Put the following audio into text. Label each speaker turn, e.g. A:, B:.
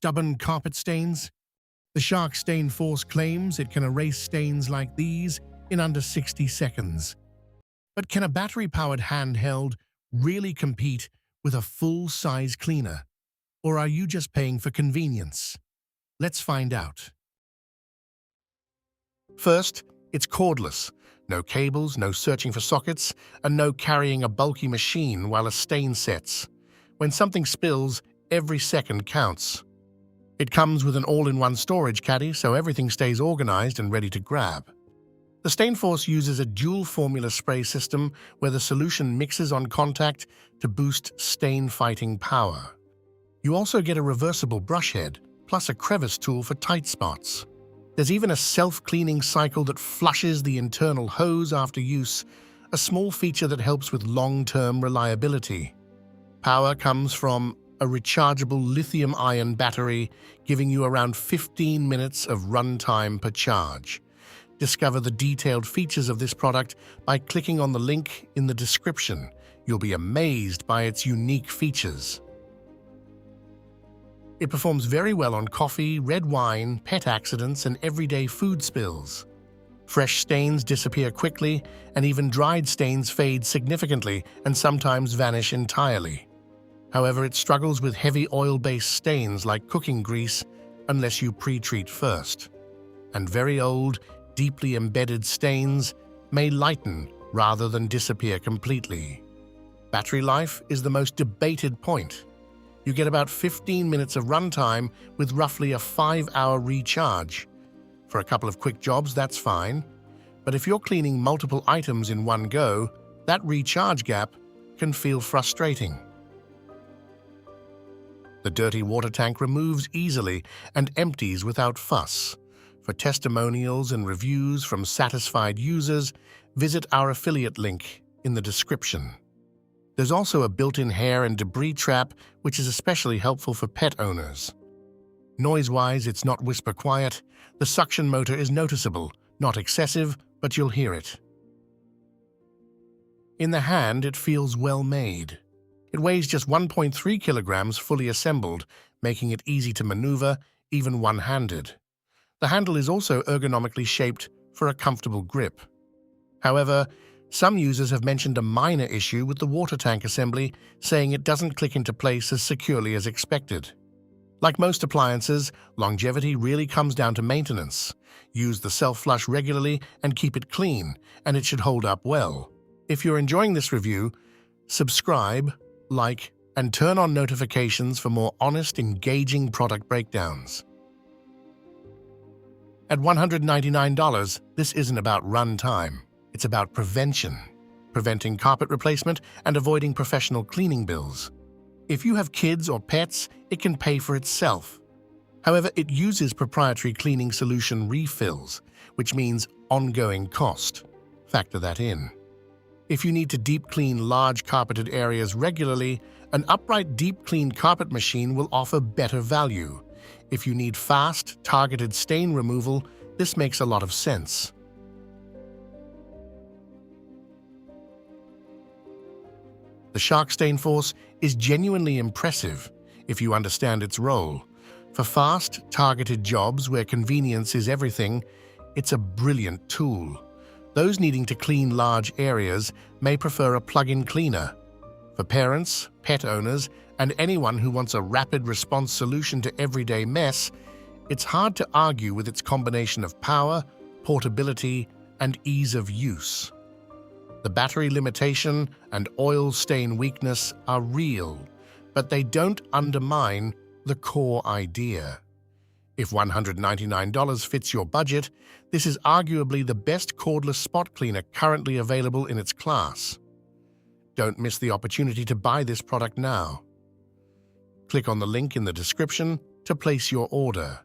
A: stubborn carpet stains? The Shark StainForce claims it can erase stains like these in under 60 seconds. But can a battery-powered handheld really compete with a full-size cleaner? Or are you just paying for convenience? Let's find out. First, it's cordless. No cables, no searching for sockets, and no carrying a bulky machine while a stain sets. When something spills, every second counts. It comes with an all-in-one storage caddy, so everything stays organized and ready to grab. The StainForce uses a dual-formula spray system where the solution mixes on contact to boost stain-fighting power. You also get a reversible brush head, plus a crevice tool for tight spots. There's even a self-cleaning cycle that flushes the internal hose after use, a small feature that helps with long-term reliability. Power comes from a rechargeable lithium-ion battery, giving you around 15 minutes of runtime per charge. Discover the detailed features of this product by clicking on the link in the description. You'll be amazed by its unique features. It performs very well on coffee, red wine, pet accidents, and everyday food spills. Fresh stains disappear quickly, and even dried stains fade significantly and sometimes vanish entirely. However, it struggles with heavy oil-based stains like cooking grease unless you pre-treat first. And very old, deeply embedded stains may lighten rather than disappear completely. Battery life is the most debated point. You get about 15 minutes of runtime with roughly a 5-hour recharge. For a couple of quick jobs, that's fine. But if you're cleaning multiple items in one go, that recharge gap can feel frustrating. The dirty water tank removes easily and empties without fuss. For testimonials and reviews from satisfied users, visit our affiliate link in the description. There's also a built-in hair and debris trap, which is especially helpful for pet owners. Noise-wise, it's not whisper quiet. The suction motor is noticeable, not excessive, but you'll hear it. In the hand, it feels well made. It weighs just 1.3 kilograms fully assembled, making it easy to maneuver, even one-handed. The handle is also ergonomically shaped for a comfortable grip. However, some users have mentioned a minor issue with the water tank assembly, saying it doesn't click into place as securely as expected. Like most appliances, longevity really comes down to maintenance. Use the self-flush regularly and keep it clean, and it should hold up well. If you're enjoying this review, subscribe, like, and turn on notifications for more honest, engaging product breakdowns. At $199, this isn't about runtime. It's about preventing carpet replacement and avoiding professional cleaning bills. If you have kids or pets, it can pay for itself. However, it uses proprietary cleaning solution refills, which means ongoing cost. Factor that in. If you need to deep clean large carpeted areas regularly, an upright deep clean carpet machine will offer better value. If you need fast, targeted stain removal, this makes a lot of sense. The Shark StainForce is genuinely impressive if you understand its role. For fast, targeted jobs where convenience is everything, it's a brilliant tool. Those needing to clean large areas may prefer a plug-in cleaner. For parents, pet owners, and anyone who wants a rapid response solution to everyday mess, it's hard to argue with its combination of power, portability, and ease of use. The battery limitation and oil stain weakness are real, but they don't undermine the core idea. If $199 fits your budget, this is arguably the best cordless spot cleaner currently available in its class. Don't miss the opportunity to buy this product now. Click on the link in the description to place your order.